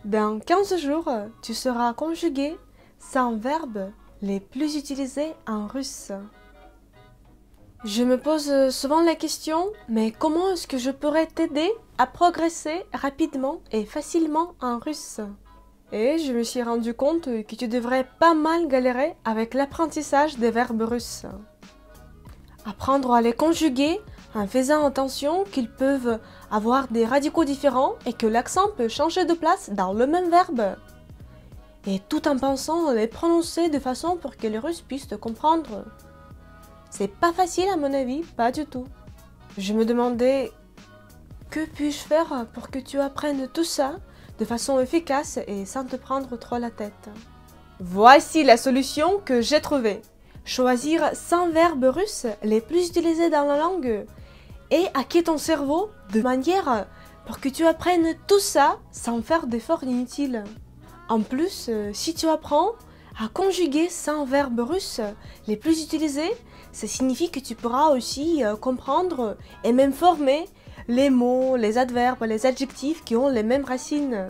Dans 15 jours, tu sauras conjuguer 100 verbes les plus utilisés en russe. Je me pose souvent la question, mais comment est-ce que je pourrais t'aider à progresser rapidement et facilement en russe? Et je me suis rendu compte que tu devrais pas mal galérer avec l'apprentissage des verbes russes. Apprendre à les conjuguer en faisant attention qu'ils peuvent avoir des radicaux différents et que l'accent peut changer de place dans le même verbe. Et tout en pensant à les prononcer de façon pour que les Russes puissent te comprendre. C'est pas facile à mon avis, pas du tout. Je me demandais, que puis-je faire pour que tu apprennes tout ça de façon efficace et sans te prendre trop la tête? Voici la solution que j'ai trouvée. Choisir 100 verbes russes les plus utilisés dans la langue et hacker ton cerveau de manière pour que tu apprennes tout ça sans faire d'efforts inutiles. En plus, si tu apprends à conjuguer 100 verbes russes les plus utilisés, ça signifie que tu pourras aussi comprendre et même former les mots, les adverbes, les adjectifs qui ont les mêmes racines.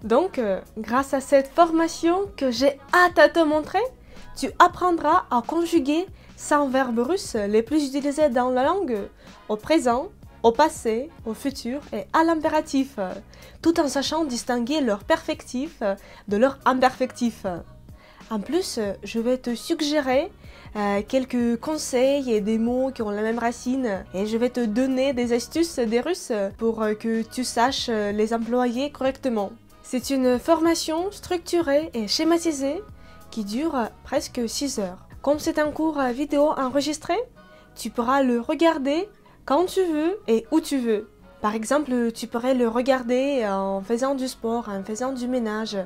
Donc, grâce à cette formation que j'ai hâte à te montrer, tu apprendras à conjuguer 100 verbes russes les plus utilisés dans la langue au présent, au passé, au futur et à l'impératif, tout en sachant distinguer leur perfectif de leur imperfectif. En plus, je vais te suggérer quelques conseils et des mots qui ont la même racine et je vais te donner des astuces des Russes pour que tu saches les employer correctement. C'est une formation structurée et schématisée qui dure presque 6 heures. Comme c'est un cours vidéo enregistré, tu pourras le regarder quand tu veux et où tu veux. Par exemple, tu pourrais le regarder en faisant du sport, en faisant du ménage,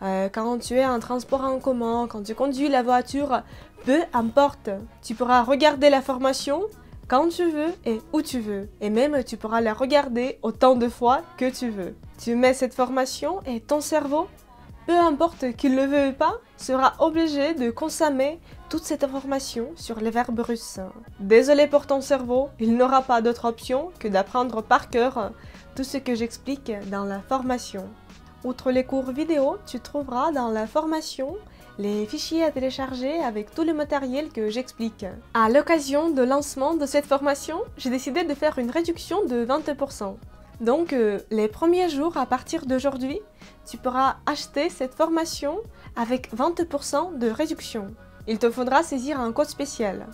quand tu es en transport en commun, quand tu conduis la voiture, peu importe. Tu pourras regarder la formation quand tu veux et où tu veux. Et même, tu pourras la regarder autant de fois que tu veux. Tu mets cette formation et ton cerveau, peu importe qu'il le veuille pas, sera obligé de consommer toute cette information sur les verbes russes. Désolé pour ton cerveau, il n'aura pas d'autre option que d'apprendre par cœur tout ce que j'explique dans la formation. Outre les cours vidéo, tu trouveras dans la formation les fichiers à télécharger avec tout le matériel que j'explique. À l'occasion de lancement de cette formation, j'ai décidé de faire une réduction de 20%. Donc, les premiers jours à partir d'aujourd'hui, tu pourras acheter cette formation avec 20% de réduction. Il te faudra saisir un code spécial.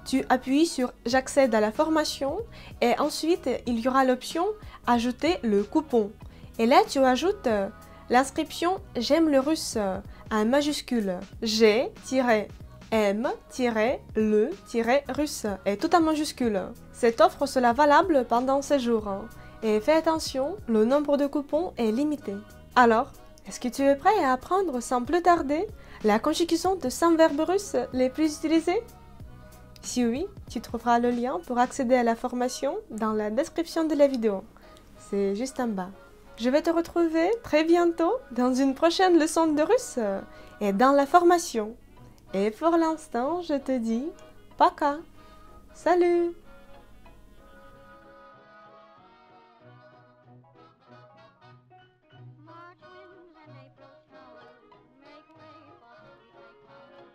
Tu appuies sur « J'accède à la formation » et ensuite, il y aura l'option « Ajouter le coupon ». Et là, tu ajoutes l'inscription « J'aime le russe » en majuscule. G-M-le-russe et tout en majuscule. Cette offre sera valable pendant 7 jours. Et fais attention, le nombre de coupons est limité. Alors, est-ce que tu es prêt à apprendre sans plus tarder la conjugaison de 100 verbes russes les plus utilisés? Si oui, tu trouveras le lien pour accéder à la formation dans la description de la vidéo. C'est juste en bas. Je vais te retrouver très bientôt dans une prochaine leçon de russe et dans la formation. Et pour l'instant, je te dis Poka. Salut!